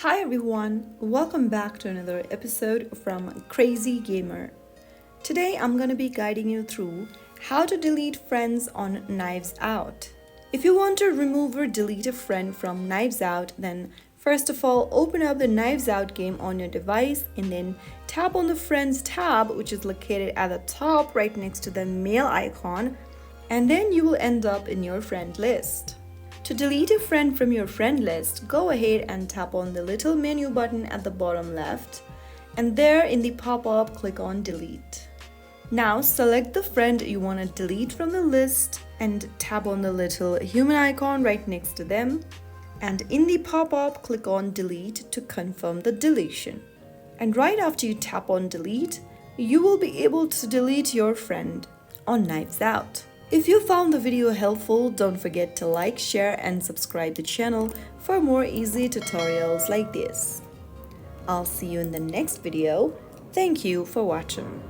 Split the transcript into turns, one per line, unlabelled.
Hi everyone, welcome back to another episode from Crazy Gamer. Today I'm going to be guiding you through how to delete friends on Knives Out. If you want to remove or delete a friend from Knives Out, then first of all open up the Knives Out game on your device and then tap on the Friends tab, which is located at the top right next to the mail icon, and then you will end up in your friend list. To delete a friend from your friend list, go ahead and tap on the little menu button at the bottom left, and there in the pop-up click on delete. Now select the friend you want to delete from the list and tap on the little human icon right next to them, and in the pop-up click on delete to confirm the deletion. And right after you tap on delete, you will be able to delete your friend on Knives Out. If you found the video helpful, don't forget to like, share and subscribe the channel for more easy tutorials like this. I'll see you in the next video. Thank you for watching.